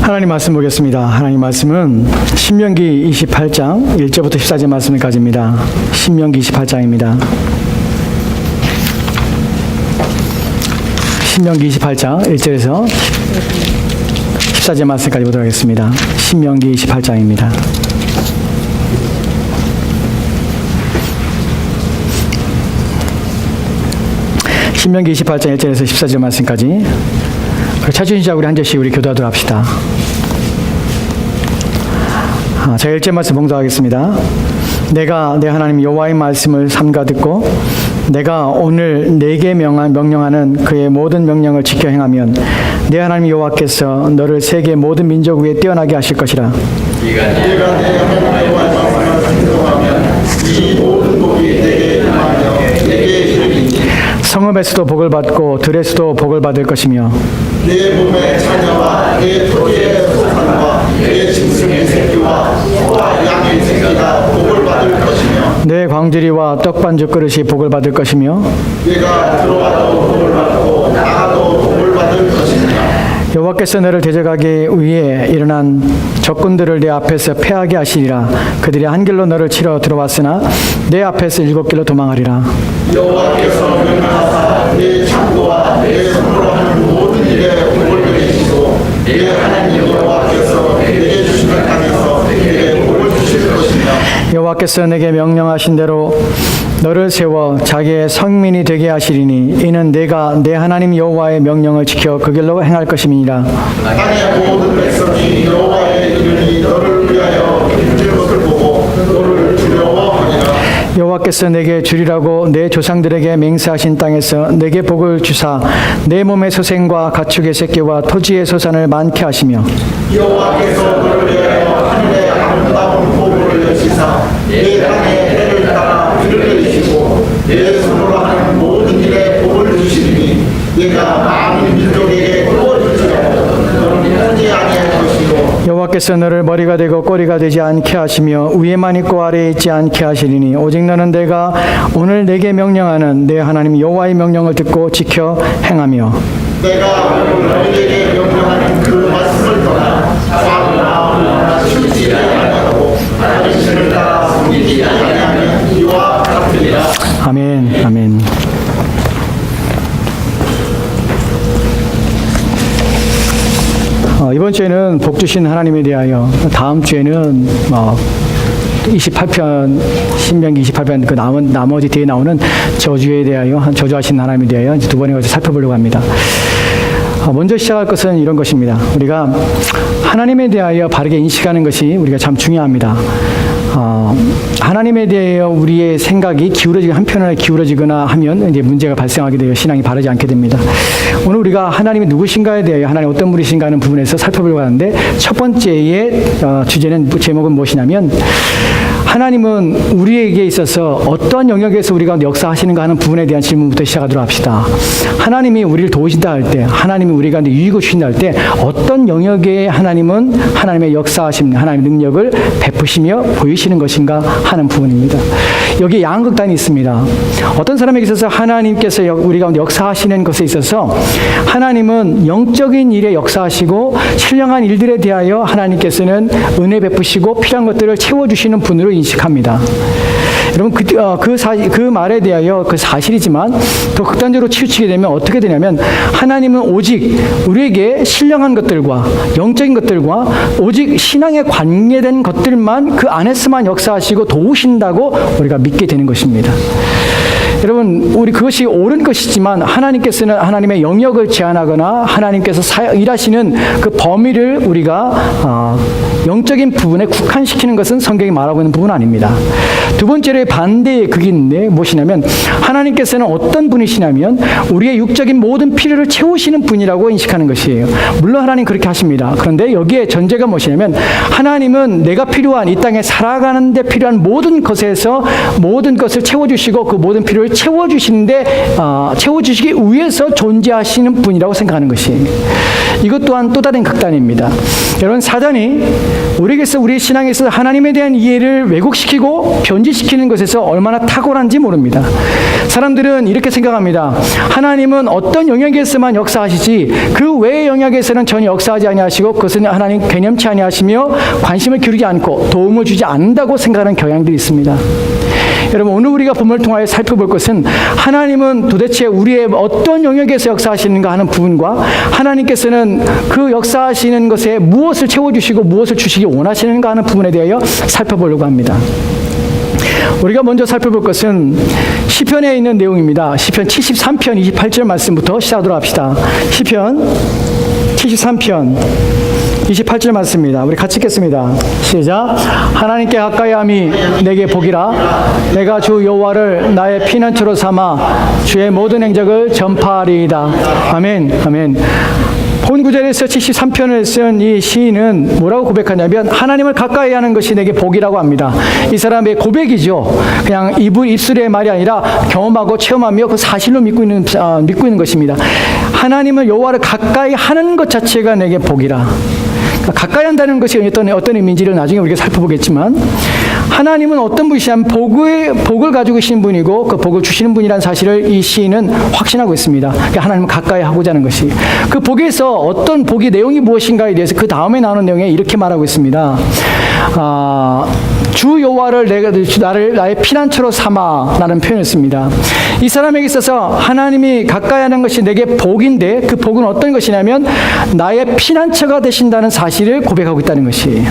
하나님 말씀 보겠습니다. 하나님 말씀은 신명기 28장 1절부터 14절 말씀까지입니다. 신명기 28장입니다. 신명기 28장 1절에서 14절 말씀까지 보도록 하겠습니다. 신명기 28장입니다. 신명기 28장 1절에서 14절 말씀까지 찾으신 자 우리 한 절씩 우리 교도하도록 합시다. 제가 1절 말씀 봉독하겠습니다. 내가 내 하나님 여호와의 말씀을 삼가 듣고 내가 오늘 내게 명령하는 그의 모든 명령을 지켜 행하면 내 하나님 여호와께서 너를 세계 모든 민족 위에 뛰어나게 하실 것이라. 네가 내 하나님 여호와의 말씀을 순종하면 이 모든 복이 내게 임하며 내게 이르리니 성읍에서도 복을 받고 들에서도 복을 받을 것이며 내 몸의 자녀와 내 토지의 소산과 내 짐승의 새끼와 소와 양의 새끼가 복을 받을 것이며 내 광주리와 떡반죽 그릇이 복을 받을 것이며 내가 들어와도 복을 받고 나가도 복을 받을 것이며 여호와께서 너를 대적하기 위해 일어난 적군들을 내 앞에서 패하게 하시리라. 그들이 한 길로 너를 치러 들어왔으나 내 앞에서 7길로 도망하리라. 여호와께서 명령하사 내 창고와 내 손으로 하는 모든 일에 복을 내리시고 내 하나님 여호와께서 내게 주시는 땅에서 내게 복을 주실 것이며 여호와께서 내게 명령하신 대로 너를 세워 자기의 성민이 되게 하시리니 이는 내가 내 하나님 여호와의 명령을 지켜 그 길로 행할 것임이니라. 땅의 모든 백성이 여호와의 이름이 너를 위하여 힘줄 것을 보고 너를 두려워하니라. 여호와께서 내게 주리라고 내 조상들에게 맹세하신 땅에서 내게 복을 주사 내 몸의 소생과 가축의 새끼와 토지의 소산을 많게 하시며 여호와께서 너를 위하여 하늘의 아름다운 복을 여시사 내 땅에 해를 따라 비를 내리시고 내 손으로 하는 모든 일에 복을 주시리니 네가 많은 민족에게 복을 주시고 너는 하지 아니할 것이요 여호와께서 너를 머리가 되고 꼬리가 되지 않게 하시며 위에만 있고 아래에 있지 않게 하시리니 오직 너는 내가 오늘 내게 명령하는 내 하나님 여호와의 명령을 듣고 지켜 행하며 내가 오늘 너희에게 명령하는 그 말씀을 떠나 마음으로 쉬지 아니하고 다른 신을 따라 섬기지 아니하면 이와 같으리라. 아멘. 아멘. 이번 주에는 복 주신 하나님에 대하여, 다음 주에는 28편 신명기 28편 그 나머지 뒤에 나오는 저주에 대하여 저주하신 하나님에 대하여 두 번에 걸쳐 살펴보려고 합니다. 먼저 시작할 것은 이런 것입니다. 우리가 하나님에 대하여 바르게 인식하는 것이 우리가 참 중요합니다. 하나님에 대하여 우리의 생각이 한편으로 기울어지거나 하면 이제 문제가 발생하게 되어 신앙이 바르지 않게 됩니다. 오늘 우리가 하나님이 누구신가에 대하여 하나님 어떤 분이신가 하는 부분에서 살펴보려고 하는데 첫 번째의 주제는 제목은 무엇이냐면 하나님은 우리에게 있어서 어떤 영역에서 우리가 역사하시는가 하는 부분에 대한 질문부터 시작하도록 합시다. 하나님이 우리를 도우신다 할 때, 하나님이 우리가 유익을 주신다 할 때 어떤 영역에 하나님은 하나님의 역사하심, 하나님의 능력을 베푸시며 보이시는 것인가 하는 부분입니다. 여기 양극단이 있습니다. 어떤 사람에게 있어서 하나님께서 우리 가운데 역사하시는 것에 있어서 하나님은 영적인 일에 역사하시고 신령한 일들에 대하여 하나님께서는 은혜 베푸시고 필요한 것들을 채워주시는 분으로 인식합니다. 여러분 그 말에 대하여 그 사실이지만 더 극단적으로 치우치게 되면 어떻게 되냐면 하나님은 오직 우리에게 신령한 것들과 영적인 것들과 오직 신앙에 관계된 것들만 그 안에서만 역사하시고 도우신다고 우리가 믿게 되는 것입니다. 여러분 우리 그것이 옳은 것이지만 하나님께서는 하나님의 영역을 제한하거나 하나님께서 일하시는 그 범위를 우리가 영적인 부분에 국한시키는 것은 성경이 말하고 있는 부분은 아닙니다. 두 번째로 반대의 극이 있는데 무엇이냐면 하나님께서는 어떤 분이시냐면 우리의 육적인 모든 필요를 채우시는 분이라고 인식하는 것이에요. 물론 하나님 그렇게 하십니다. 그런데 여기에 전제가 무엇이냐면 하나님은 내가 필요한 이 땅에 살아가는 데 필요한 모든 것에서 모든 것을 채워주시고 그 모든 필요를 채워주시기 위해서 존재하시는 분이라고 생각하는 것이에요. 이것 또한 또 다른 극단입니다. 여러분 사단이 우리에게서 우리의 신앙에서 하나님에 대한 이해를 왜곡시키고 변질시키는 것에서 얼마나 탁월한지 모릅니다. 사람들은 이렇게 생각합니다. 하나님은 어떤 영역에서만 역사하시지 그 외의 영역에서는 전혀 역사하지 아니하시고 그것은 하나님 개념치 아니하시며 관심을 기울이지 않고 도움을 주지 않는다고 생각하는 경향들이 있습니다. 여러분, 오늘 우리가 본문을 통하여 살펴볼 것은 하나님은 도대체 우리의 어떤 영역에서 역사하시는가 하는 부분과 하나님께서는 그 역사하시는 것에 무엇을 채워주시고 무엇을 주시기 원하시는가 하는 부분에 대하여 살펴보려고 합니다. 우리가 먼저 살펴볼 것은 시편에 있는 내용입니다. 시편 73편 28절 말씀부터 시작하도록 합시다. 시편 73편 28절 말씀입니다. 우리 같이 읽겠습니다. 시작. 하나님께 가까이함이 내게 복이라. 내가 주 여호와를 나의 피난처로 삼아 주의 모든 행적을 전파하리이다. 아멘. 아멘. 본 구절에서 73편을 쓴 이 시인은 뭐라고 고백하냐면 하나님을 가까이 하는 것이 내게 복이라고 합니다. 이 사람의 고백이죠. 그냥 입술의 말이 아니라 경험하고 체험하며 그 사실로 믿고 있는 것입니다. 하나님을 여호와를 가까이 하는 것 자체가 내게 복이라. 가까이 한다는 것이 어떤 의미인지를 나중에 우리가 살펴보겠지만 하나님은 어떤 분이시냐면 복을 가지고 계신 분이고 그 복을 주시는 분이라는 사실을 이 시인은 확신하고 있습니다. 하나님을 가까이 하고자 하는 것이. 그 복에서 어떤 복의 내용이 무엇인가에 대해서 그 다음에 나오는 내용에 이렇게 말하고 있습니다. 주 여호와를 나의 피난처로 삼아라는 표현을 씁니다. 이 사람에게 있어서 하나님이 가까이 하는 것이 내게 복인데 그 복은 어떤 것이냐면 나의 피난처가 되신다는 사실을 고백하고 있다는 것이에요.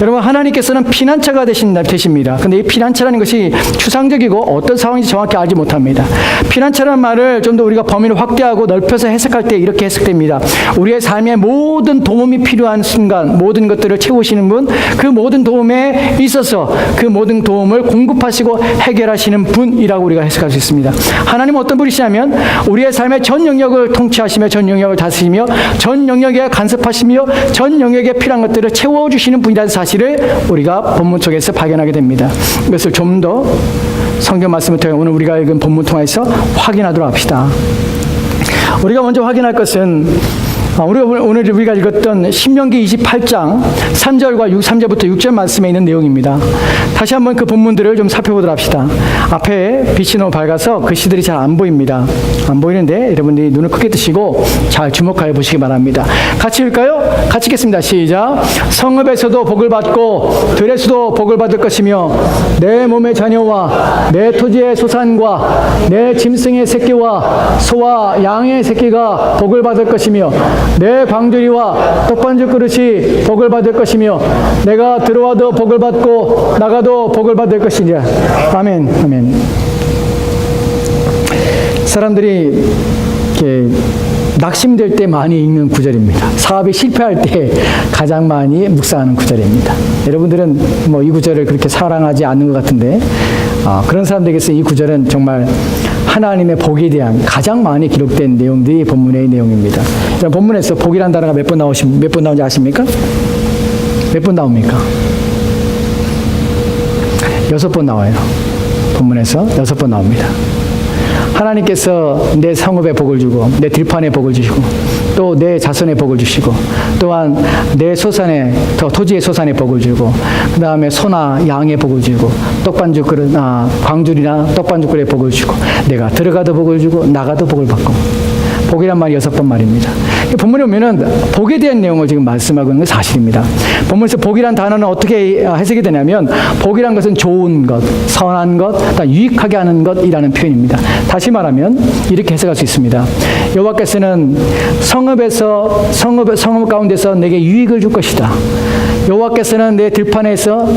여러분, 하나님께서는 피난처가 되십니다. 근데 이 피난처라는 것이 추상적이고 어떤 상황인지 정확히 알지 못합니다. 피난처라는 말을 좀 더 우리가 범위를 확대하고 넓혀서 해석할 때 이렇게 해석됩니다. 우리의 삶에 모든 도움이 필요한 순간 모든 것들을 채우시는 분, 그 모든 도움에 있어서 그 모든 도움을 공급하시고 해결하시는 분이라고 우리가 해석할 수 있습니다. 하나님은 어떤 분이시냐면 우리의 삶의 전 영역을 통치하시며 전 영역을 다스리며 전 영역에 간섭하시며 전 영역에 필요한 것들을 채워주시는 분이라는 사실을 우리가 본문 속에서 발견하게 됩니다. 이것을 좀 더 성경 말씀을 통해 오늘 우리가 읽은 본문 통해서 확인하도록 합시다. 우리가 먼저 확인할 것은 오늘 우리가 읽었던 신명기 28장 3절부터 6절 말씀에 있는 내용입니다. 다시 한번 그 본문들을 좀 살펴보도록 합시다. 앞에 빛이 너무 밝아서 글씨들이 잘 안 보입니다. 안 보이는데 여러분들이 눈을 크게 뜨시고 잘 주목하여 보시기 바랍니다. 같이 읽을까요? 같이 읽겠습니다. 시작. 성읍에서도 복을 받고 들에서도 복을 받을 것이며 내 몸의 자녀와 내 토지의 소산과 내 짐승의 새끼와 소와 양의 새끼가 복을 받을 것이며 내 광주리와 떡반죽 그릇이 복을 받을 것이며 내가 들어와도 복을 받고 나가도 복을 받을 것이니라. 아멘. 아멘. 사람들이 이렇게 낙심될 때 많이 읽는 구절입니다. 사업이 실패할 때 가장 많이 묵상하는 구절입니다. 여러분들은 뭐 이 구절을 그렇게 사랑하지 않는 것 같은데 그런 사람들에게서 이 구절은 정말 하나님의 복에 대한 가장 많이 기록된 내용들이 본문의 내용입니다. 본문에서 복이라는 단어가 몇 번 나오는지 아십니까? 몇 번 나옵니까? 6번 나와요. 본문에서 6번 나옵니다. 하나님께서 내 성읍에 복을 주고 내 들판에 복을 주시고 또 내 자손에 복을 주시고 또한 내 소산에 토지의 소산에 복을 주고 그 다음에 소나 양에 복을 주고 떡반죽 그릇 광줄이나 떡반죽 그릇에 복을 주고 내가 들어가도 복을 주고 나가도 복을 받고 복이란 말이 6번 말입니다. 본문에 보면은 복에 대한 내용을 지금 말씀하고 있는 건 사실입니다. 본문에서 복이란 단어는 어떻게 해석이 되냐면 복이란 것은 좋은 것, 선한 것, 유익하게 하는 것이라는 표현입니다. 다시 말하면 이렇게 해석할 수 있습니다. 여호와께서는 성읍 가운데서 내게 유익을 줄 것이다. 여호와께서는 내 들판에서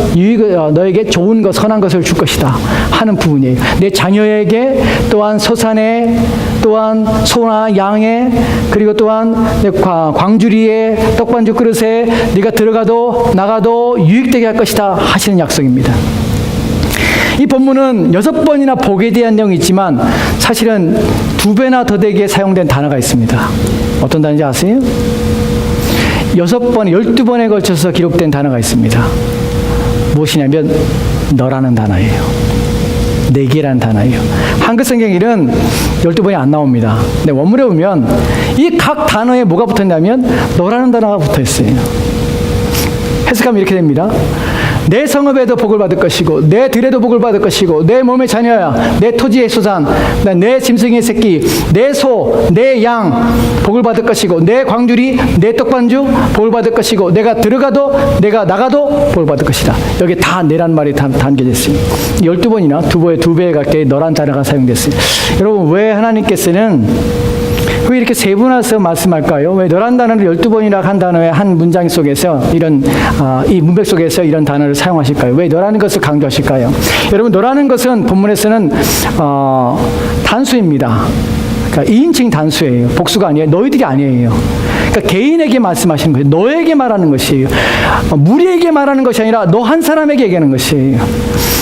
너에게 좋은 것, 선한 것을 줄 것이다 하는 부분이에요. 내 자녀에게 또한 소산에 또한 소나 양에 그리고 또한 내 광주리에 떡반죽 그릇에 네가 들어가도 나가도 유익되게 할 것이다 하시는 약속입니다. 이 본문은 6번이나 복에 대한 내용이 있지만 사실은 2배나 더 되게 사용된 단어가 있습니다. 어떤 단어인지 아세요? 12번에 걸쳐서 기록된 단어가 있습니다. 무엇이냐면 너라는 단어예요. 내게라는 단어예요. 한글 성경에는 12번이 안 나옵니다. 근데 원문에 보면 이 각 단어에 뭐가 붙었냐면 너라는 단어가 붙어 있어요. 해석하면 이렇게 됩니다. 내 성읍에도 복을 받을 것이고 내 들에도 복을 받을 것이고 내 몸의 자녀야 내 토지의 소산 내 짐승의 새끼 내 소 내 양 복을 받을 것이고 내 광주리 내 떡반주 복을 받을 것이고 내가 들어가도 내가 나가도 복을 받을 것이다. 여기 다 내란 말이 담겨져 있습니다. 12번이나 두 배 가까이 너란 단어가 사용됐어요. 여러분 왜 하나님께서는 왜 이렇게 세분화해서 말씀할까요? 왜 너란 단어를 12번이나 한 단어의 한 문장 속에서 이 문맥 속에서 이런 단어를 사용하실까요? 왜 너라는 것을 강조하실까요? 여러분 너라는 것은 본문에서는 단수입니다. 그러니까 2인칭 단수예요. 복수가 아니에요. 너희들이 아니에요. 그러니까 개인에게 말씀하시는 거예요. 너에게 말하는 것이에요. 무리에게 말하는 것이 아니라 너 한 사람에게 얘기하는 것이에요.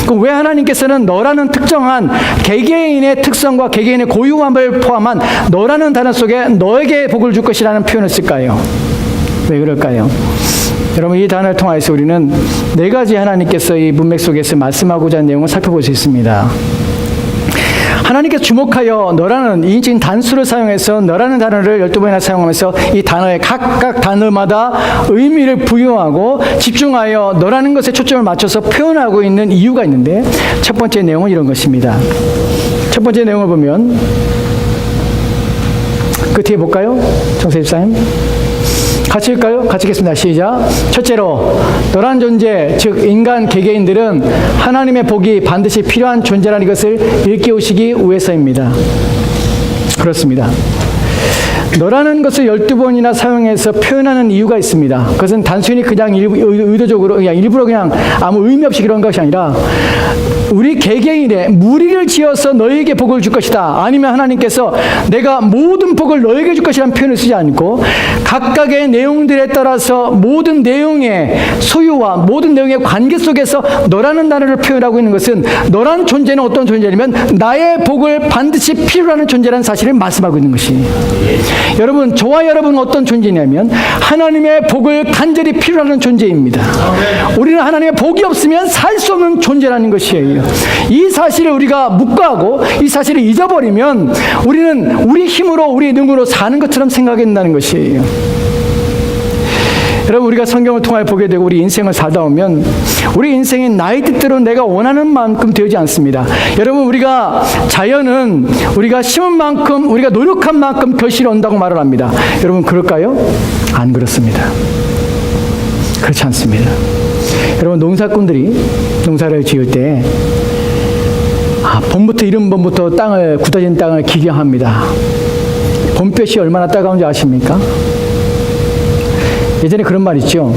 그럼 왜 하나님께서는 너라는 특정한 개개인의 특성과 개개인의 고유함을 포함한 너라는 단어 속에 너에게 복을 줄 것이라는 표현을 쓸까요? 왜 그럴까요? 여러분 이 단어를 통해서 우리는 네 가지 하나님께서 이 문맥 속에서 말씀하고자 하는 내용을 살펴볼 수 있습니다. 하나님께서 주목하여 너라는 2인칭 단수를 사용해서 너라는 단어를 12번이나 사용하면서 이 단어의 각각 단어마다 의미를 부여하고 집중하여 너라는 것에 초점을 맞춰서 표현하고 있는 이유가 있는데 첫 번째 내용은 이런 것입니다. 첫 번째 내용을 보면 그 뒤에 볼까요? 정세 집사님. 같이 읽을까요? 같이 읽겠습니다. 시작. 첫째로 너란 존재, 즉 인간 개개인들은 하나님의 복이 반드시 필요한 존재라는 것을 일깨우시기 위해서입니다. 그렇습니다. 너라는 것을 12번이나 사용해서 표현하는 이유가 있습니다. 그것은 단순히 그냥 의도적으로 그냥 일부러 그냥 아무 의미 없이 그런 것이 아니라 우리 개개인의 무리를 지어서 너에게 복을 줄 것이다. 아니면 하나님께서 내가 모든 복을 너에게 줄 것이라는 표현을 쓰지 않고 각각의 내용들에 따라서 모든 내용의 소유와 모든 내용의 관계 속에서 너라는 단어를 표현하고 있는 것은 너라는 존재는 어떤 존재냐면 나의 복을 반드시 필요로 하는 존재라는 사실을 말씀하고 있는 것이에요. 여러분 저와 여러분은 어떤 존재냐면 하나님의 복을 간절히 필요로 하는 존재입니다. 우리는 하나님의 복이 없으면 살 수 없는 존재라는 것이에요. 이 사실을 우리가 묵과하고 이 사실을 잊어버리면 우리는 우리 힘으로 우리 능으로 사는 것처럼 생각한다는 것이에요. 여러분 우리가 성경을 통해 보게 되고 우리 인생을 살다 보면 우리 인생이 나의 뜻대로 내가 원하는 만큼 되지 않습니다. 여러분 우리가 자연은 우리가 심은 만큼 우리가 노력한 만큼 결실이 온다고 말을 합니다. 여러분 그럴까요? 안 그렇습니다. 그렇지 않습니다. 여러분 농사꾼들이 농사를 지을 때 봄부터 이른 봄부터 땅을 굳어진 땅을 기경합니다. 봄볕이 얼마나 따가운지 아십니까? 예전에 그런 말 있죠.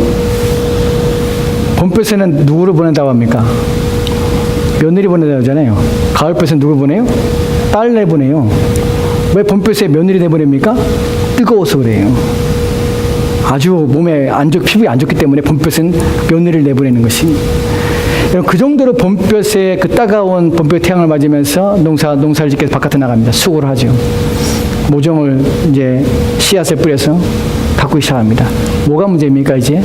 봄볕에는 누구를 보낸다고 합니까? 며느리 보낸다고 하잖아요. 가을볕에는 누굴 보내요? 딸 내보내요. 왜 봄볕에 며느리 내보냅니까? 뜨거워서 그래요. 아주 몸에 피부에 안 좋기 때문에 봄볕은 며느리를 내보내는 것이. 여러분 그 정도로 봄볕에 그 따가운 봄볕 태양을 맞으면서 농사를 짓기 위해서 바깥에 나갑니다. 수고를 하죠. 모종을 이제 씨앗을 뿌려서 가꾸기 시작합니다. 뭐가 문제입니까 이제?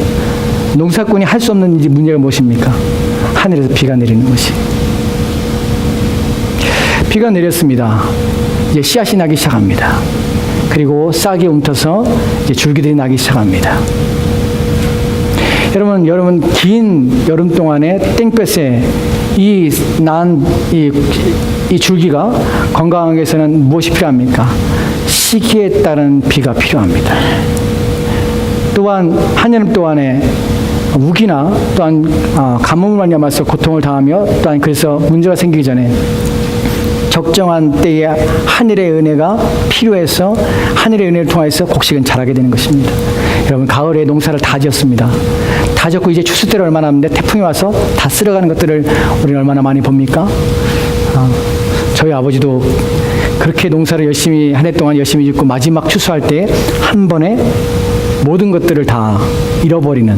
농사꾼이 할 수 없는 이제 문제가 무엇입니까? 하늘에서 비가 내리는 것이. 비가 내렸습니다. 이제 씨앗이 나기 시작합니다. 그리고 싹이 움터서 이제 줄기들이 나기 시작합니다. 여러분 긴 여름 동안에 땡볕에 이 줄기가 건강하기 위해서는 무엇이 필요합니까? 시기에 따른 비가 필요합니다. 또한 한여름 동안에 우기나 또한 가뭄을 말미암아서 고통을 당하며 또한 그래서 문제가 생기기 전에 적정한 때에 하늘의 은혜가 필요해서 하늘의 은혜를 통해서 곡식은 자라게 되는 것입니다. 여러분 가을에 농사를 다 지었습니다. 다 졌고 이제 추수 때를 얼마 남았는데 태풍이 와서 다 쓸어가는 것들을 우리는 얼마나 많이 봅니까? 저희 아버지도 그렇게 농사를 열심히 한 해 동안 열심히 짓고 마지막 추수할 때 한 번에 모든 것들을 다 잃어버리는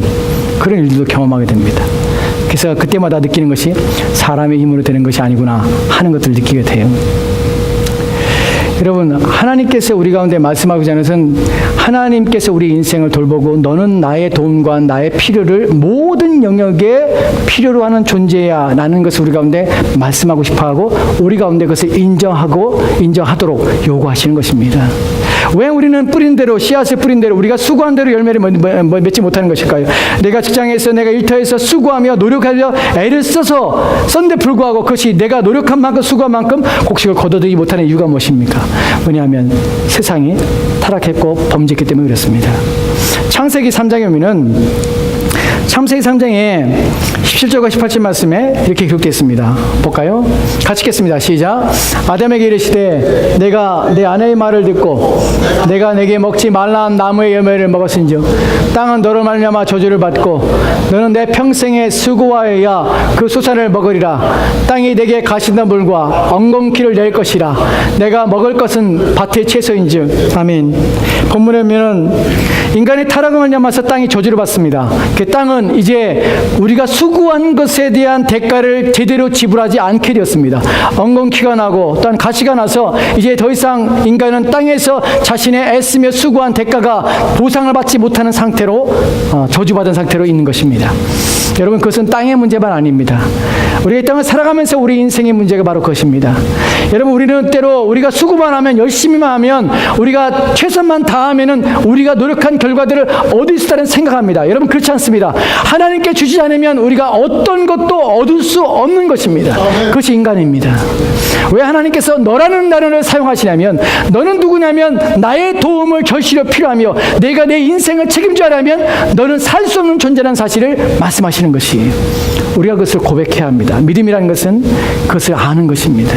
그런 일들도 경험하게 됩니다. 그래서 그때마다 느끼는 것이 사람의 힘으로 되는 것이 아니구나 하는 것들을 느끼게 돼요. 여러분 하나님께서 우리 가운데 말씀하고자 하는 것은 하나님께서 우리 인생을 돌보고 너는 나의 도움과 나의 필요를 모든 영역에 필요로 하는 존재야 라는 것을 우리 가운데 말씀하고 싶어하고 우리 가운데 그것을 인정하도록 요구하시는 것입니다. 왜 우리는 뿌린 대로, 씨앗을 뿌린 대로, 우리가 수고한 대로 열매를 맺지 못하는 것일까요? 내가 직장에서, 내가 일터에서 수고하며 노력하며 애를 써서 썼는데 불구하고 그것이 내가 노력한 만큼, 수고한 만큼 곡식을 거둬들이지 못하는 이유가 무엇입니까? 왜냐하면 세상이 타락했고 범죄했기 때문에 그렇습니다. 창세기 3장에 보면은 창세기 3장에 17절과 18절 말씀에 이렇게 기록되어 있습니다. 볼까요? 같이 읽겠습니다. 시작. 아담에게 이르시되 내가 내 아내의 말을 듣고 내가 내게 먹지 말라 한 나무의 열매를 먹었은즉 땅은 너로 말미암아 저주를 받고 너는 내 평생의 수고하여야 그 수산을 먹으리라. 땅이 내게 가시나물과 엉겅퀴를 낼 것이라. 내가 먹을 것은 밭의 채소인즉. 아멘. 본문에 보면 인간의 타락을 말미암아서 땅이 저주를 받습니다. 그 땅은 이제 우리가 수고한 것에 대한 대가를 제대로 지불하지 않게 되었습니다. 엉겅퀴가 나고 또한 가시가 나서 이제 더 이상 인간은 땅에서 자신의 애쓰며 수고한 대가가 보상을 받지 못하는 상태로 저주받은 상태로 있는 것입니다. 여러분, 그것은 땅의 문제만 아닙니다. 우리가 이 땅을 살아가면서 우리 인생의 문제가 바로 그것입니다. 여러분, 우리는 때로 우리가 수고만 하면, 열심히만 하면, 우리가 최선만 다하면은 우리가 노력한 결과들을 얻을 수 있다는 생각합니다. 여러분, 그렇지 않습니다. 하나님께 주지 않으면 우리가 어떤 것도 얻을 수 없는 것입니다. 그것이 인간입니다. 왜 하나님께서 너라는 단어를 사용하시냐면, 너는 누구냐면 나의 도움을 절실히 필요하며 내가 내 인생을 책임져야 하면 너는 살 수 없는 존재라는 사실을 말씀하시는 것이에요. 우리가 그것을 고백해야 합니다. 믿음이라는 것은 그것을 아는 것입니다.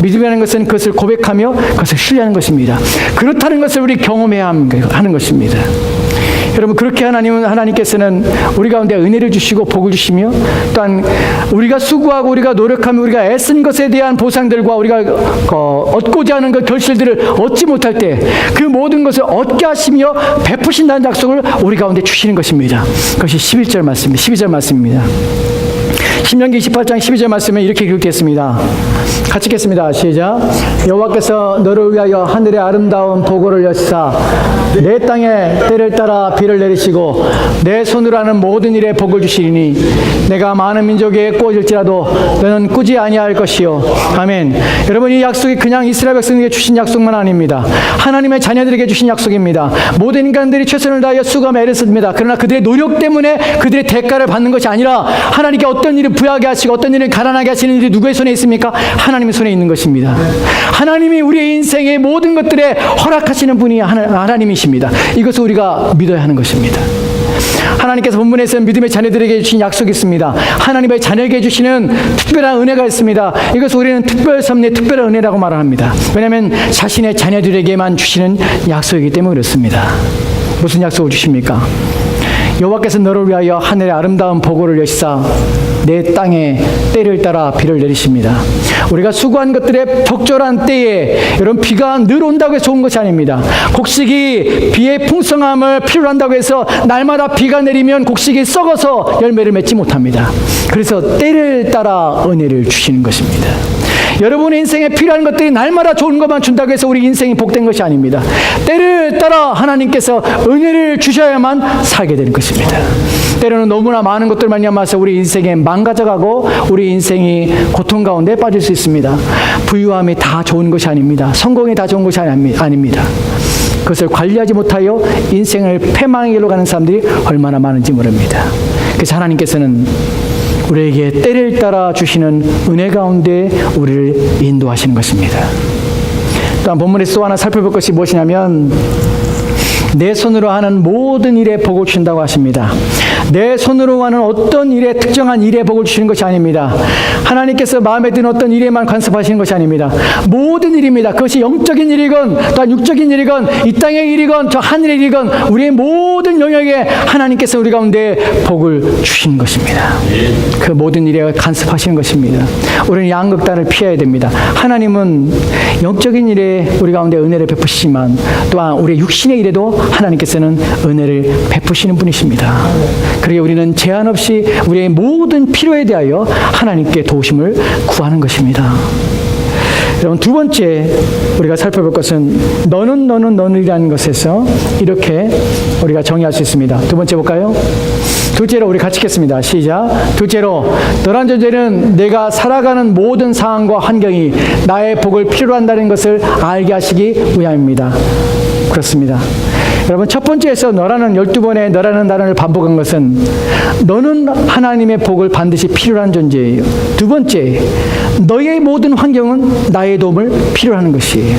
믿음이라는 것은 그것을 고백하며 그것을 신뢰하는 것입니다. 그렇다는 것을 우리 경험해야 하는 것입니다. 여러분, 그렇게 하나님께서는 우리 가운데 은혜를 주시고 복을 주시며 또한 우리가 수고하고 우리가 노력하며 우리가 애쓴 것에 대한 보상들과 우리가 얻고자 하는 그 결실들을 얻지 못할 때 그 모든 것을 얻게 하시며 베푸신다는 약속을 우리 가운데 주시는 것입니다. 그것이 11절 말씀입니다. 12절 말씀입니다. 신명기 28장 12절 말씀에 이렇게 기록되었습니다. 같이 읽겠습니다. 시작. 여호와께서 너를 위하여 하늘의 아름다운 보고를 여시사 내 땅에 때를 따라 비를 내리시고 내 손으로 하는 모든 일에 복을 주시리니 내가 많은 민족에 꾸어질지라도 너는 꾸지 아니할 것이요. 아멘. 여러분, 이 약속이 그냥 이스라엘 백성에게 주신 약속만 아닙니다. 하나님의 자녀들에게 주신 약속입니다. 모든 인간들이 최선을 다하여 수고하며 애를 씁니다. 그러나 그들의 노력 때문에 그들의 대가를 받는 것이 아니라 하나님께 어떤 일을 부여하게 하시고 어떤 일을 가난하게 하시는 일이 누구의 손에 있습니까? 하나님의 손에 있는 것입니다. 하나님이 우리의 인생의 모든 것들에 허락하시는 분이 하나님이십니다. 이것을 우리가 믿어야 하는 것입니다. 하나님께서 본문에서 믿음의 자녀들에게 주신 약속이 있습니다. 하나님의 자녀에게 주시는 특별한 은혜가 있습니다. 이것을 우리는 특별 섭리, 특별한 은혜라고 말합니다. 왜냐하면 자신의 자녀들에게만 주시는 약속이기 때문에 그렇습니다. 무슨 약속을 주십니까? 여호와께서 너를 위하여 하늘의 아름다운 보고를 여시사 내 땅에 때를 따라 비를 내리십니다. 우리가 수고한 것들의 적절한 때에, 여러분, 비가 늘 온다고 해서 좋은 것이 아닙니다. 곡식이 비의 풍성함을 필요로 한다고 해서 날마다 비가 내리면 곡식이 썩어서 열매를 맺지 못합니다. 그래서 때를 따라 은혜를 주시는 것입니다. 여러분의 인생에 필요한 것들이 날마다 좋은 것만 준다고 해서 우리 인생이 복된 것이 아닙니다. 때를 따라 하나님께서 은혜를 주셔야만 살게 되는 것입니다. 때로는 너무나 많은 것들 말미암아서 우리 인생에 망가져가고 우리 인생이 고통 가운데 빠질 수 있습니다. 부유함이 다 좋은 것이 아닙니다. 성공이 다 좋은 것이 아닙니다. 그것을 관리하지 못하여 인생을 패망의 길로 가는 사람들이 얼마나 많은지 모릅니다. 그래서 하나님께서는 우리에게 때를 따라 주시는 은혜 가운데 우리를 인도하시는 것입니다. 또한 본문에서 또 하나 살펴볼 것이 무엇이냐면 내 손으로 하는 모든 일에 복을 주신다고 하십니다. 내 손으로 하는 어떤 일에, 특정한 일에 복을 주시는 것이 아닙니다. 하나님께서 마음에 드는 어떤 일에만 간섭하시는 것이 아닙니다. 모든 일입니다. 그것이 영적인 일이건 또한 육적인 일이건 이 땅의 일이건 저 하늘의 일이건 우리의 모든 영역에 하나님께서 우리 가운데 복을 주시는 것입니다. 그 모든 일에 간섭하시는 것입니다. 우리는 양극단을 피해야 됩니다. 하나님은 영적인 일에 우리 가운데 은혜를 베푸시지만 또한 우리의 육신의 일에도 하나님께서는 은혜를 베푸시는 분이십니다. 그러기에 우리는 제한 없이 우리의 모든 필요에 대하여 하나님께 도우심을 구하는 것입니다. 여러분, 두 번째 우리가 살펴볼 것은 너는이라는 것에서 이렇게 우리가 정의할 수 있습니다. 두 번째 볼까요? 둘째로 우리 같이 읽겠습니다. 시작. 둘째로 너란 존재는 내가 살아가는 모든 상황과 환경이 나의 복을 필요로 한다는 것을 알게 하시기 위함입니다. 그렇습니다. 여러분, 첫 번째에서 너라는 12번의 너라는 단어를 반복한 것은 너는 하나님의 복을 반드시 필요한 존재예요. 두 번째, 너의 모든 환경은 나의 도움을 필요로 하는 것이에요.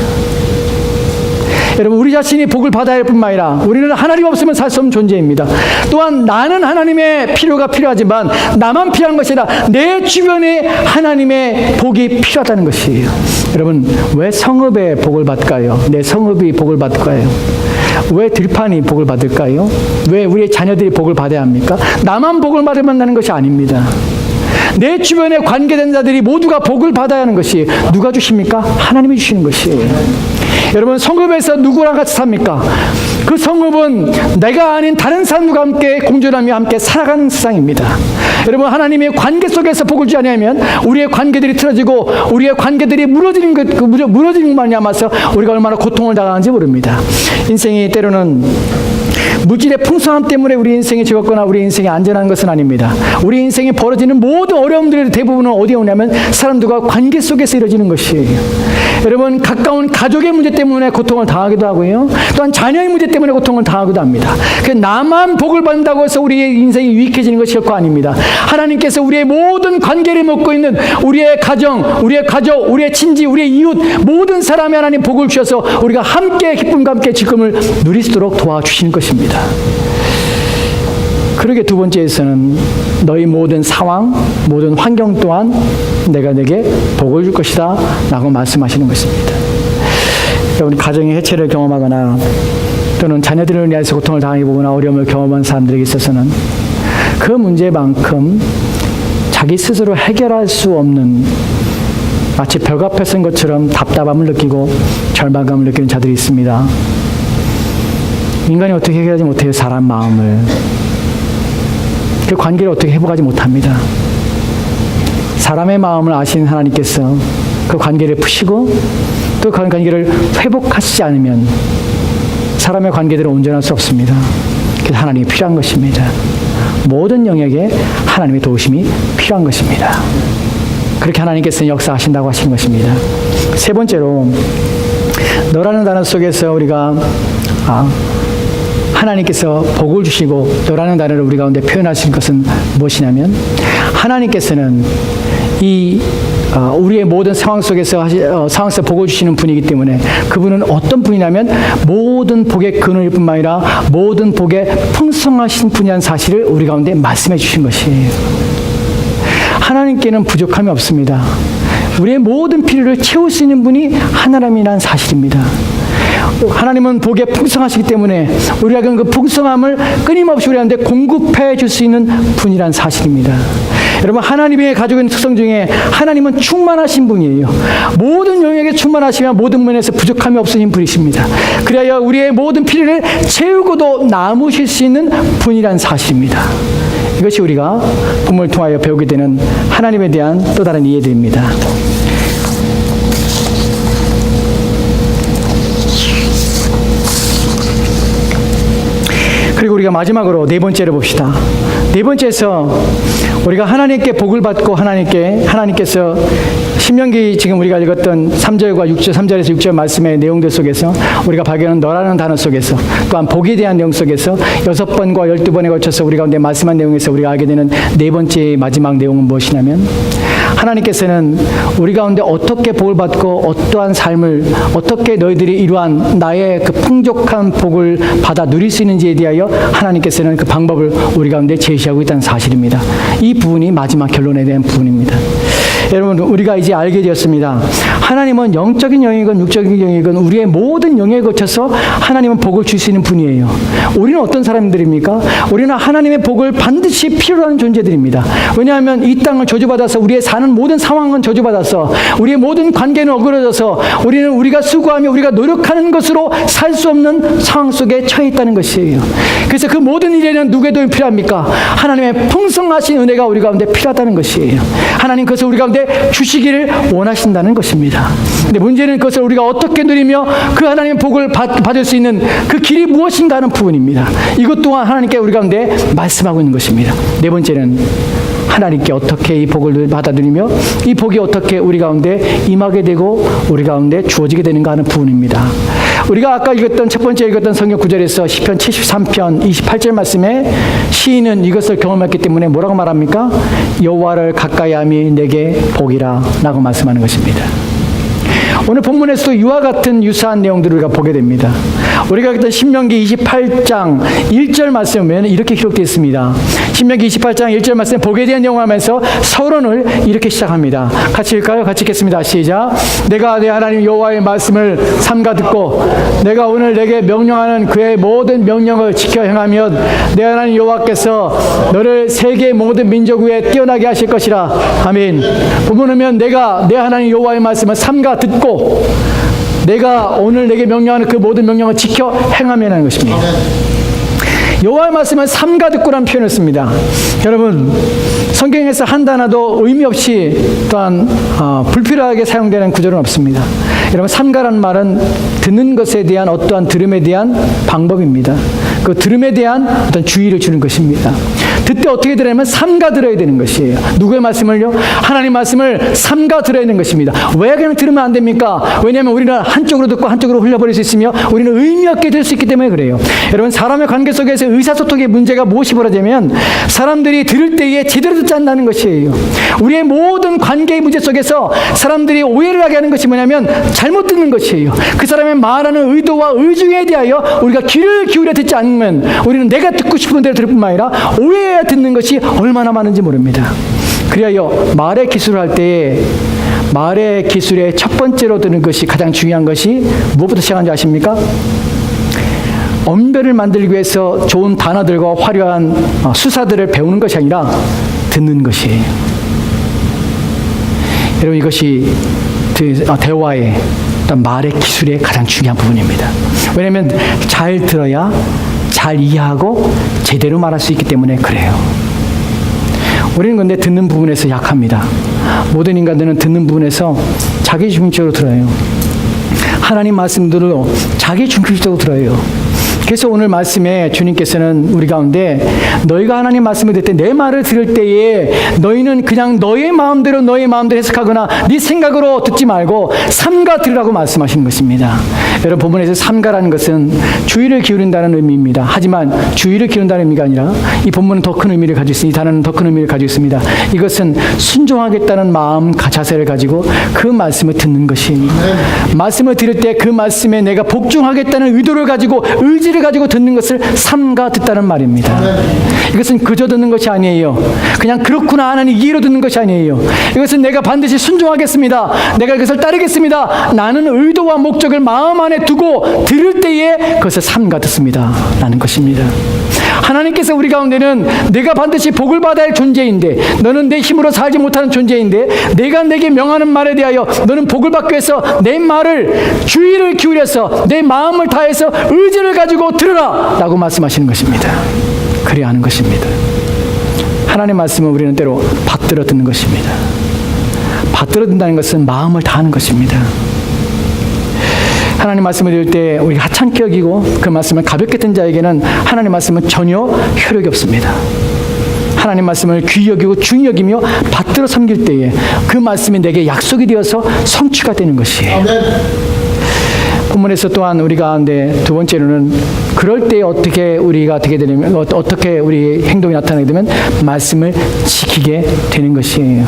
여러분, 우리 자신이 복을 받아야 할 뿐만 아니라 우리는 하나님 없으면 살 수 없는 존재입니다. 또한 나는 하나님의 필요가 필요하지만 나만 필요한 것이 아니라 내 주변에 하나님의 복이 필요하다는 것이에요. 여러분, 왜 성읍의 복을 받을까요? 내 성읍이 복을 받을까요? 왜 들판이 복을 받을까요? 왜 우리의 자녀들이 복을 받아야 합니까? 나만 복을 받으면 되는 것이 아닙니다. 내 주변에 관계된 자들이 모두가 복을 받아야 하는 것이 누가 주십니까? 하나님이 주시는 것이에요. 여러분, 성읍에서 누구랑 같이 삽니까? 그 성읍은 내가 아닌 다른 사람과 함께 공존하며 함께 살아가는 세상입니다. 여러분, 하나님의 관계 속에서 복을 주지 않으면 우리의 관계들이 틀어지고 우리의 관계들이 무너지는 것만 남아서 우리가 얼마나 고통을 당하는지 모릅니다. 인생이 때로는 물질의 풍성함 때문에 우리 인생이 즐겁거나 우리 인생이 안전한 것은 아닙니다. 우리 인생에 벌어지는 모든 어려움들의 대부분은 어디에 오냐면 사람들과 관계 속에서 이루어지는 것이에요. 여러분, 가까운 가족의 문제 때문에 고통을 당하기도 하고요. 또한 자녀의 문제 때문에 고통을 당하기도 합니다. 나만 복을 받는다고 해서 우리의 인생이 유익해지는 것이 결코 아닙니다. 하나님께서 우리의 모든 관계를 먹고 있는 우리의 가정, 우리의 가족, 우리의 친지, 우리의 이웃 모든 사람에 하나님 복을 주셔서 우리가 함께 기쁨과 함께 즐거움을 누릴 수 있도록 도와주시는 것입니다. 그러게 두 번째에서는 너희 모든 상황, 모든 환경 또한 내가 내게 복을 줄 것이다 라고 말씀하시는 것입니다. 여러분, 가정의 해체를 경험하거나 또는 자녀들을 위해서 고통을 당해보거나 어려움을 경험한 사람들에게 있어서는 그 문제만큼 자기 스스로 해결할 수 없는 마치 벽 앞에 선 것처럼 답답함을 느끼고 절망감을 느끼는 자들이 있습니다. 인간이 어떻게 해결하지 못해요? 사람 마음을. 그 관계를 어떻게 회복하지 못합니다. 사람의 마음을 아시는 하나님께서 그 관계를 푸시고 또 그 관계를 회복하시지 않으면 사람의 관계들은 온전할 수 없습니다. 그래서 하나님이 필요한 것입니다. 모든 영역에 하나님의 도우심이 필요한 것입니다. 그렇게 하나님께서는 역사하신다고 하신 것입니다. 세 번째로, 너라는 단어 속에서 우리가 하나님께서 복을 주시고 너라는 단어를 우리 가운데 표현하신 것은 무엇이냐면, 하나님께서는 우리의 모든 상황 속에서 복을 주시는 분이기 때문에 그분은 어떤 분이냐면 모든 복의 근원일 뿐만 아니라 모든 복의 풍성하신 분이라는 사실을 우리 가운데 말씀해 주신 것이에요. 하나님께는 부족함이 없습니다. 우리의 모든 필요를 채울 수 있는 분이 하나님이라는 사실입니다. 하나님은 복에 풍성하시기 때문에 우리가 그 풍성함을 끊임없이 우리한테 공급해 줄 수 있는 분이라는 사실입니다. 여러분, 하나님의 가지고 있는 특성 중에 하나님은 충만하신 분이에요. 모든 영역에 충만하시며 모든 면에서 부족함이 없으신 분이십니다. 그래야 우리의 모든 필요를 채우고도 남으실 수 있는 분이라는 사실입니다. 이것이 우리가 본문을 통하여 배우게 되는 하나님에 대한 또 다른 이해들입니다. 그리고 우리가 마지막으로 네 번째를 봅시다. 네 번째에서 우리가 하나님께 복을 받고 하나님께서 신명기 지금 우리가 읽었던 3절과 6절, 3절에서 6절 말씀의 내용들 속에서 우리가 발견한 너라는 단어 속에서 또한 복에 대한 내용 속에서 6번과 12번에 걸쳐서 우리 가운데 말씀한 내용에서 우리가 알게 되는 네 번째 마지막 내용은 무엇이냐면, 하나님께서는 우리 가운데 어떻게 복을 받고 어떠한 삶을 어떻게 너희들이 이러한 나의 그 풍족한 복을 받아 누릴 수 있는지에 대하여 하나님께서는 그 방법을 우리 가운데 제시하고 있다는 사실입니다. 이 부분이 마지막 결론에 대한 부분입니다. 여러분, 우리가 이제 알게 되었습니다. 하나님은 영적인 영역이건 육적인 영역이건 우리의 모든 영역에 거쳐서 하나님은 복을 줄 수 있는 분이에요. 우리는 어떤 사람들입니까? 우리는 하나님의 복을 반드시 필요로 하는 존재들입니다. 왜냐하면 이 땅을 저주받아서 우리의 사는 모든 상황은 저주받아서 우리의 모든 관계는 어그러져서 우리는 우리가 수고하며 우리가 노력하는 것으로 살 수 없는 상황 속에 처해 있다는 것이에요. 그래서 그 모든 일에는 누구의 도움이 필요합니까? 하나님의 풍성하신 은혜가 우리 가운데 필요하다는 것이에요. 하나님 그것을 우리 가운데 주시기를 원하신다는 것입니다. 근데 문제는 그것을 우리가 어떻게 누리며 그 하나님의 복을 받을 수 있는 그 길이 무엇인가 하는 부분입니다. 이것 또한 하나님께 우리 가운데 말씀하고 있는 것입니다. 네 번째는 하나님께 어떻게 이 복을 받아들이며 이 복이 어떻게 우리 가운데 임하게 되고 우리 가운데 주어지게 되는가 하는 부분입니다. 우리가 아까 읽었던 첫 번째 읽었던 성경 구절에서 시편 73편 28절 말씀에 시인은 이것을 경험했기 때문에 뭐라고 말합니까? 여호와를 가까이함이 내게 복이라 라고 말씀하는 것입니다. 오늘 본문에서도 이와 같은 유사한 내용들을 우리가 보게 됩니다. 우리가 읽던 신명기 28장 1절 말씀에 이렇게 기록되어 있습니다. 신명기 28장 1절 말씀 복에 대한 영화하면서 서론을 이렇게 시작합니다. 같이 읽을까요? 같이 읽겠습니다. 시작. 내가 내 하나님 여호와의 말씀을 삼가 듣고 내가 오늘 내게 명령하는 그의 모든 명령을 지켜 행하면 내 하나님 여호와께서 너를 세계 모든 민족 위에 뛰어나게 하실 것이라. 아멘. 본문은 내가 내 하나님 여호와의 말씀을 삼가 듣고 내가 오늘 내게 명령하는 그 모든 명령을 지켜 행하면 하는 것입니다. 여호와의 말씀은 삼가 듣고라는 표현을 씁니다. 여러분, 성경에서 한 단어도 의미 없이 또한 불필요하게 사용되는 구절은 없습니다. 여러분, 삼가라는 말은 듣는 것에 대한 어떠한 들음에 대한 방법입니다. 그 들음에 대한 어떤 주의를 주는 것입니다. 듣되 어떻게 들으냐면 삼가 들어야 되는 것이에요. 누구의 말씀을요? 하나님 말씀을 삼가 들어야 되는 것입니다. 왜 그냥 들으면 안 됩니까? 왜냐하면 우리는 한쪽으로 듣고 한쪽으로 흘려버릴 수 있으며 우리는 의미 없게 될 수 있기 때문에 그래요. 여러분, 사람의 관계 속에서 의사소통의 문제가 무엇이 벌어지냐면 사람들이 들을 때에 제대로 듣지 않는다는 것이에요. 우리의 모든 관계의 문제 속에서 사람들이 오해를 하게 하는 것이 뭐냐면 잘못 듣는 것이에요. 그 사람의 말하는 의도와 의중에 대하여 우리가 귀를 기울여 듣지 않으면 우리는 내가 듣고 싶은 대로 들을 뿐만 아니라 오해해야 듣는 것이 얼마나 많은지 모릅니다. 그리하여 말의 기술을 할 때에 말의 기술의 첫 번째로 드는 것이 가장 중요한 것이 무엇부터 시작하는지 아십니까? 언변을 만들기 위해서 좋은 단어들과 화려한 수사들을 배우는 것이 아니라 듣는 것이에요. 여러분, 이것이 대화의 어떤 말의 기술의 가장 중요한 부분입니다. 왜냐하면 잘 들어야 잘 이해하고 제대로 말할 수 있기 때문에 그래요. 우리는 근데 듣는 부분에서 약합니다. 모든 인간들은 듣는 부분에서 자기 중심적으로 들어요. 하나님 말씀들을 자기 중심적으로 들어요. 그래서 오늘 말씀에 주님께서는 우리 가운데 너희가 하나님 말씀을 들을 때 내 말을 들을 때에 너희는 그냥 너의 마음대로 해석하거나 네 생각으로 듣지 말고 삼가 들으라고 말씀하시는 것입니다. 여러분, 본문에서 삼가라는 것은 주의를 기울인다는 의미입니다. 하지만 주의를 기울인다는 의미가 아니라 이 본문은 더 큰 의미를 가지고 있습니다. 이 단어는 더 큰 의미를 가지고 있습니다. 이것은 순종하겠다는 마음, 자세를 가지고 그 말씀을 듣는 것입니다. 말씀을 들을 때 그 말씀에 내가 복종하겠다는 의도를 가지고 의지를 가지고 듣는 것을 삼가 듣다는 말입니다. 이것은 그저 듣는 것이 아니에요. 그냥 그렇구나 하는 이해로 듣는 것이 아니에요. 이것은 내가 반드시 순종하겠습니다. 내가 이것을 따르겠습니다. 나는 의도와 목적을 마음 안에 두고 들을 때에 그것을 삼가 듣습니다. 라는 것입니다. 하나님께서 우리 가운데는 내가 반드시 복을 받아야 할 존재인데 너는 내 힘으로 살지 못하는 존재인데 내가 내게 명하는 말에 대하여 너는 복을 받기 위해서 내 말을 주의를 기울여서 내 마음을 다해서 의지를 가지고 들으라 라고 말씀하시는 것입니다. 그래야 하는 것입니다. 하나님의 말씀은 우리는 때로 받들어 듣는 것입니다. 받들어 듣는다는 것은 마음을 다하는 것입니다. 하나님 말씀을 들을 때 우리가 하찮게 여기고 그 말씀을 가볍게 든 자에게는 하나님 말씀은 전혀 효력이 없습니다. 하나님 말씀을 귀히 여기고 중히 여기며 받들어 섬길 때에 그 말씀이 내게 약속이 되어서 성취가 되는 것이에요. 본문에서 또한 우리 가운데 두 번째로는 그럴 때 어떻게 우리가 되게 되냐면 어떻게 우리 행동이 나타나게 되면 말씀을 지키게 되는 것이에요.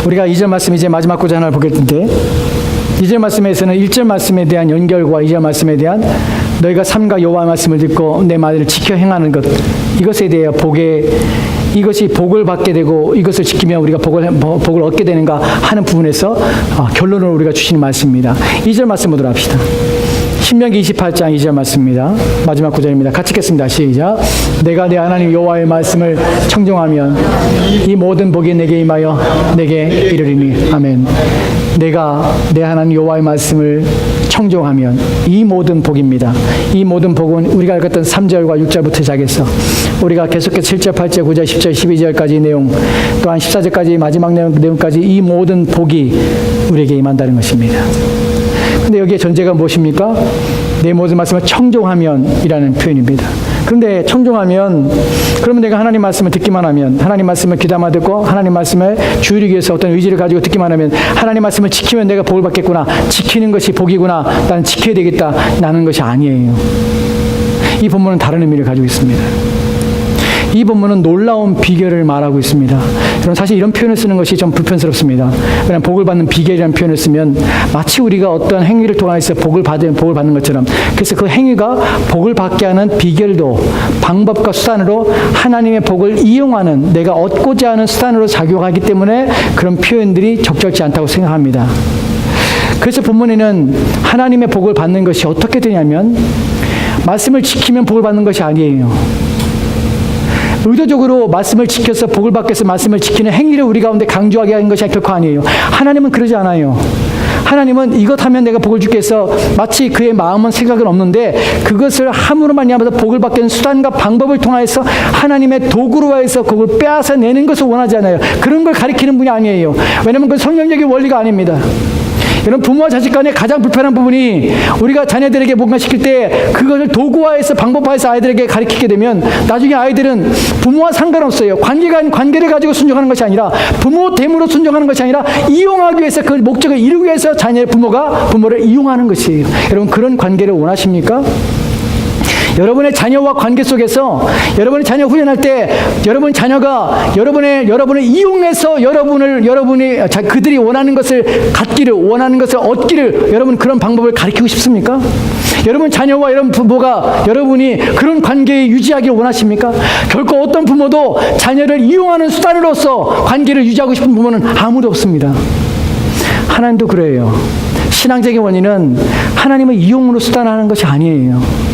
우리가 2절 말씀 이제 마지막 구절 하나를 보겠는데 2절 말씀에서는 1절 말씀에 대한 연결과 2절 말씀에 대한 너희가 삼가 여호와의 말씀을 듣고 내 말을 지켜 행하는 것, 이것에 대해 이것이 복을 받게 되고 이것을 지키면 우리가 복을 얻게 되는가 하는 부분에서 결론을 우리가 주시는 말씀입니다. 2절 말씀 보도록 합시다. 신명기 28장 2절 말씀입니다. 마지막 구절입니다. 같이 읽겠습니다. 시작. 내가 내 하나님 여호와의 말씀을 청종하면 이 모든 복이 내게 임하여 내게 이르리니. 아멘. 내가 내 하나님 여호와의 말씀을 청종하면 이 모든 복입니다. 이 모든 복은 우리가 읽었던 3절과 6절부터 시작해서 우리가 계속해서 7절, 8절, 9절, 10절, 12절까지 내용 또한 14절까지 마지막 내용까지 이 모든 복이 우리에게 임한다는 것입니다. 근데 여기에 전제가 무엇입니까? 내 모든 말씀을 청종하면 이라는 표현입니다. 그런데 청종하면, 그러면 내가 하나님 말씀을 듣기만 하면, 하나님 말씀을 귀담아 듣고 하나님 말씀을 주의를 위해서 어떤 의지를 가지고 듣기만 하면, 하나님 말씀을 지키면 내가 복을 받겠구나, 지키는 것이 복이구나, 나는 지켜야 되겠다, 나는 것이 아니에요. 이 본문은 다른 의미를 가지고 있습니다. 이 본문은 놀라운 비결을 말하고 있습니다. 여러분, 사실 이런 표현을 쓰는 것이 좀 불편스럽습니다. 그냥 복을 받는 비결이라는 표현을 쓰면 마치 우리가 어떤 행위를 통해서 복을 받는 것처럼, 그래서 그 행위가 복을 받게 하는 비결도 방법과 수단으로 하나님의 복을 이용하는, 내가 얻고자 하는 수단으로 작용하기 때문에 그런 표현들이 적절치 않다고 생각합니다. 그래서 본문에는 하나님의 복을 받는 것이 어떻게 되냐면, 말씀을 지키면 복을 받는 것이 아니에요. 의도적으로 말씀을 지켜서 복을 받기 위해서 말씀을 지키는 행위를 우리 가운데 강조하게 하는 것이 결코 아니에요. 하나님은 그러지 않아요. 하나님은 이것 하면 내가 복을 주게 해서 마치 그의 마음은 생각은 없는데, 그것을 함으로 말미암아서 복을 받게 하는 수단과 방법을 통해서 하나님의 도구로 해서 그걸 빼앗아 내는 것을 원하지 않아요. 그런 걸 가리키는 분이 아니에요. 왜냐하면 그건 성경적인 원리가 아닙니다. 여러분, 부모와 자식 간에 가장 불편한 부분이, 우리가 자녀들에게 뭔가 시킬 때 그것을 도구화해서 방법화해서 아이들에게 가르치게 되면 나중에 아이들은 부모와 상관없어요. 관계를 가지고 순종하는 것이 아니라, 부모 됨으로 순종하는 것이 아니라 이용하기 위해서, 그 목적을 이루기 위해서 부모를 이용하는 것이에요. 여러분, 그런 관계를 원하십니까? 여러분의 자녀와 관계 속에서, 여러분의 자녀 훈련할 때 여러분 자녀가 여러분을 이용해서 그들이 원하는 것을 갖기를, 원하는 것을 얻기를, 여러분 그런 방법을 가르치고 싶습니까? 여러분 자녀와 여러분 부모가 여러분이 그런 관계 유지하기를 원하십니까? 결코 어떤 부모도 자녀를 이용하는 수단으로서 관계를 유지하고 싶은 부모는 아무도 없습니다. 하나님도 그래요. 신앙적인 원인은 하나님을 이용으로 수단화하는 것이 아니에요.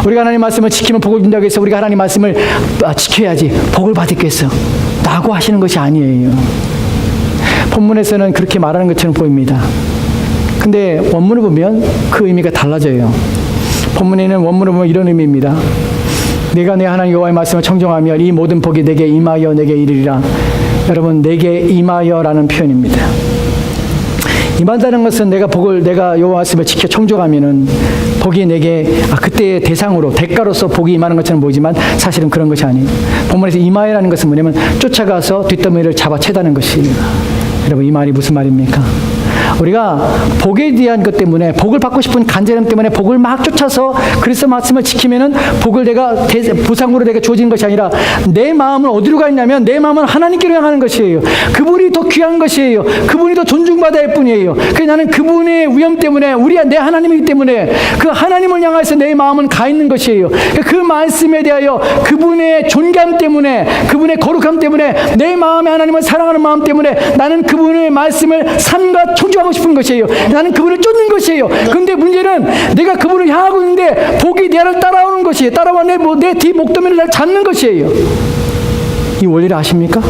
우리가 하나님 말씀을 지키면 복을 준다고 해서 우리가 하나님 말씀을 지켜야지 복을 받겠어 라고 하시는 것이 아니에요. 본문에서는 그렇게 말하는 것처럼 보입니다. 근데 원문을 보면 그 의미가 달라져요. 본문에는 원문을 보면 이런 의미입니다. 내가 내 하나님 여호와의 말씀을 청종하면 이 모든 복이 내게 임하여 내게 이르리라. 여러분, 내게 임하여라는 표현입니다. 임한다는 것은 내가 여호와 말씀을 지켜 청종하면은 복이 내게 그때의 대상으로, 대가로서 복이 임하는 것처럼 보이지만 사실은 그런 것이 아니에요. 본문에서 임하여라는 것은 뭐냐면 쫓아가서 뒷더미를 잡아채다는 것이에요. 여러분, 이 말이 무슨 말입니까? 우리가 복에 대한 것 때문에, 복을 받고 싶은 간절함 때문에 복을 막 쫓아서 그리스도 말씀을 지키면은 복을 보상으로 내가 주어진 것이 아니라, 내 마음은 어디로 가 있냐면 내 마음은 하나님께로 향하는 것이에요. 그분이 더 귀한 것이에요. 그분이 더 존중받아야 할 뿐이에요. 그래서 나는 그분의 위엄 때문에, 내 하나님이기 때문에 그 하나님을 향해서 내 마음은 가 있는 것이에요. 그 말씀에 대하여 그분의 존귀함 때문에, 그분의 거룩함 때문에, 내 마음에 하나님을 사랑하는 마음 때문에 나는 그분의 말씀을 삶과 청중하고 싶은 것이에요. 나는 그분을 쫓는 것이에요. 그런데 문제는 내가 그분을 향하고 있는데 복이 나를 따라오는 것이에요. 따라와 내 뒤 목더미를 날 잡는 것이에요. 이 원리를 아십니까?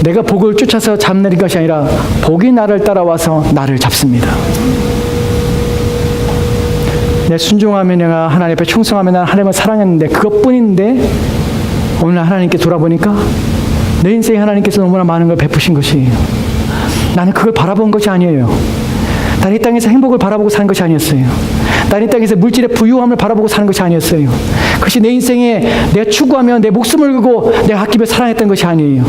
내가 복을 쫓아서 잡는 것이 아니라 복이 나를 따라와서 나를 잡습니다. 내 순종하면, 내가 하나님 앞에 충성하면 나는 하나님을 사랑했는데, 그것뿐인데 오늘 하나님께 돌아보니까 내 인생에 하나님께서 너무나 많은 걸 베푸신 것이에요. 나는 그걸 바라본 것이 아니에요. 나는 이 땅에서 행복을 바라보고 사는 것이 아니었어요. 나는 이 땅에서 물질의 부유함을 바라보고 사는 것이 아니었어요. 그것이 내 인생에 내가 추구하며 내 목숨을 걸고 내가 아끼며 사랑했던 것이 아니에요.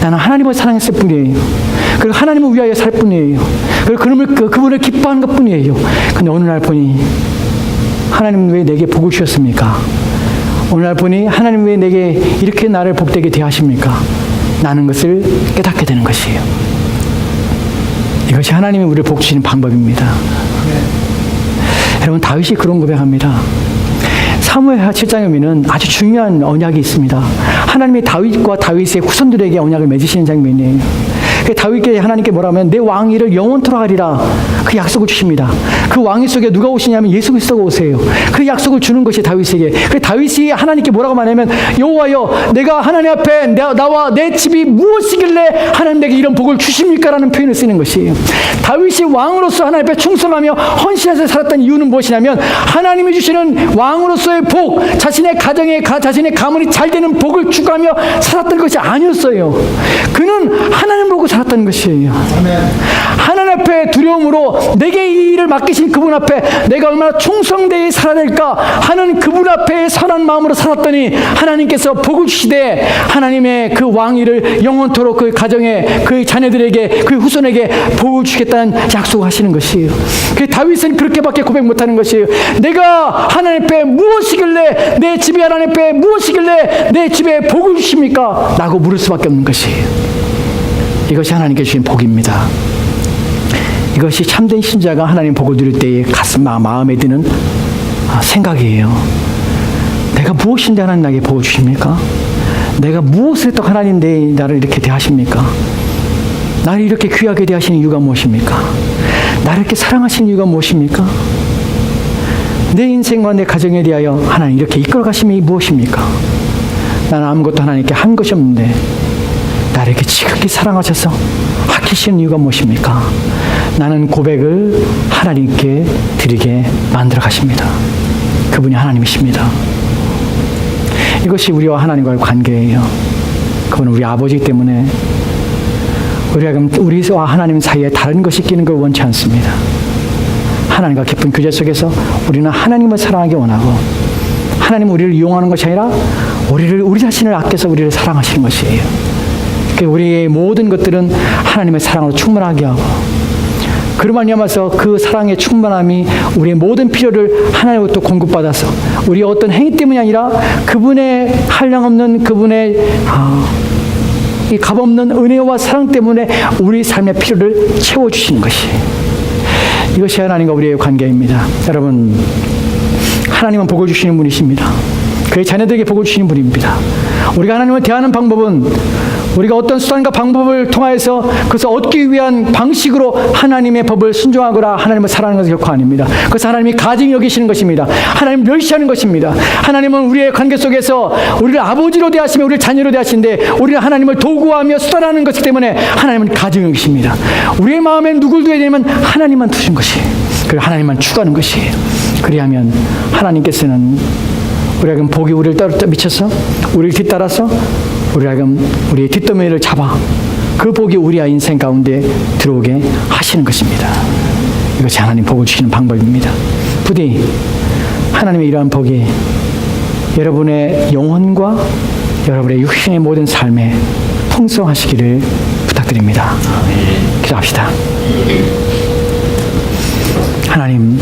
나는 하나님을 사랑했을 뿐이에요. 그리고 하나님을 위하여 살 뿐이에요. 그리고 그분을 기뻐하는 것 뿐이에요. 근데 어느 날 보니 하나님은 왜 내게 복을 주셨습니까? 오늘 날 보니 하나님 왜 내게 이렇게 나를 복되게 대하십니까? 나는 것을 깨닫게 되는 것이에요. 이것이 하나님이 우리를 복 주시는 방법입니다. 여러분, 다윗이 그런 고백합니다. 사무엘하 7장에 보면 아주 중요한 언약이 있습니다. 하나님이 다윗과 다윗의 후손들에게 언약을 맺으시는 장면이에요. 다윗께 하나님께 뭐라고 하면 내 왕위를 영원토록 하리라, 그 약속을 주십니다. 그 왕위 속에 누가 오시냐면 예수 그리스도가 오세요. 그 약속을 주는 것이 다윗에게. 그 다윗이 하나님께 뭐라고 말하냐면, 여호와여, 내가 하나님 앞에 나와 내 집이 무엇이길래 하나님 내게 이런 복을 주십니까? 라는 표현을 쓰는 것이에요. 다윗이 왕으로서 하나님 앞에 충성하며 헌신해서 살았던 이유는 무엇이냐면, 하나님이 주시는 왕으로서의 복, 자신의 가정에 자신의 가문이 잘 되는 복을 추구하며 살았던 것이 아니었어요. 그는 하나님 보고 살았다는 것이에요. 하나님 앞에 두려움으로 내게 이 일을 맡기신 그분 앞에 내가 얼마나 충성되게 살아야 될까 하는 그분 앞에 선한 마음으로 살았더니 하나님께서 복을 주시되 하나님의 그 왕위를 영원토록 그 가정에 그 자녀들에게 그 후손에게 복을 주겠다는 약속하시는 것이에요. 그 다윗은 그렇게밖에 고백 못하는 것이에요. 내가 하나님 앞에 무엇이길래 내 집에 하나님 앞에 무엇이길래 내 집에 복을 주십니까? 라고 물을 수밖에 없는 것이에요. 이것이 하나님께 주신 복입니다. 이것이 참된 신자가 하나님 복을 누릴 때의 마음에 드는 생각이에요. 내가 무엇인데 하나님 나에게 복을 주십니까? 내가 무엇을 했다고 하나님 나를 이렇게 대하십니까? 나를 이렇게 귀하게 대하시는 이유가 무엇입니까? 나를 이렇게 사랑하시는 이유가 무엇입니까? 내 인생과 내 가정에 대하여 하나님 이렇게 이끌어 가심이 무엇입니까? 나는 아무것도 하나님께 한 것이 없는데 나를 이렇게 지극히 사랑하셔서 아끼시는 이유가 무엇입니까? 나는 고백을 하나님께 드리게 만들어 가십니다. 그분이 하나님이십니다. 이것이 우리와 하나님과의 관계예요. 그분은 우리 아버지이기 때문에 우리와 하나님 사이에 다른 것이 끼는 걸 원치 않습니다. 하나님과 깊은 교제 속에서 우리는 하나님을 사랑하기 원하고 하나님은 우리를 이용하는 것이 아니라 우리 자신을 아껴서 우리를 사랑하시는 것이에요. 우리의 모든 것들은 하나님의 사랑으로 충만하게 하고 그로 말미암아서 그 사랑의 충만함이 우리의 모든 필요를 하나님으로부터 공급받아서 우리의 어떤 행위 때문이 아니라 그분의 한량없는 그분의 이 값없는 은혜와 사랑 때문에 우리 삶의 필요를 채워주시는 것이에요. 이것이 하나님과 우리의 관계입니다. 여러분, 하나님은 복을 주시는 분이십니다. 그의 자녀들에게 복을 주시는 분입니다. 우리가 하나님을 대하는 방법은 우리가 어떤 수단과 방법을 통하여서 그것을 얻기 위한 방식으로 하나님의 법을 순종하거나 하나님을 사랑하는 것은 결코 아닙니다. 그것은 하나님이 가증히 여기시는 것입니다. 하나님 멸시하는 것입니다. 하나님은 우리의 관계 속에서 우리를 아버지로 대하시며 우리를 자녀로 대하시는데 우리는 하나님을 도구하며 수단하는 것이기 때문에 하나님은 가증히 여기십니다. 우리의 마음에 누굴 두어야 되냐면 하나님만 두신 것이에요. 그리고 하나님만 추구하는 것이에요. 그리하면 하나님께서는 우리에게 복이 우리를 미쳐서 우리를 뒤따라서 우리의 뒷덜미를 잡아 그 복이 우리의 인생 가운데 들어오게 하시는 것입니다. 이것이 하나님 복을 주시는 방법입니다. 부디 하나님의 이러한 복이 여러분의 영혼과 여러분의 육신의 모든 삶에 풍성하시기를 부탁드립니다. 기도합시다. 하나님,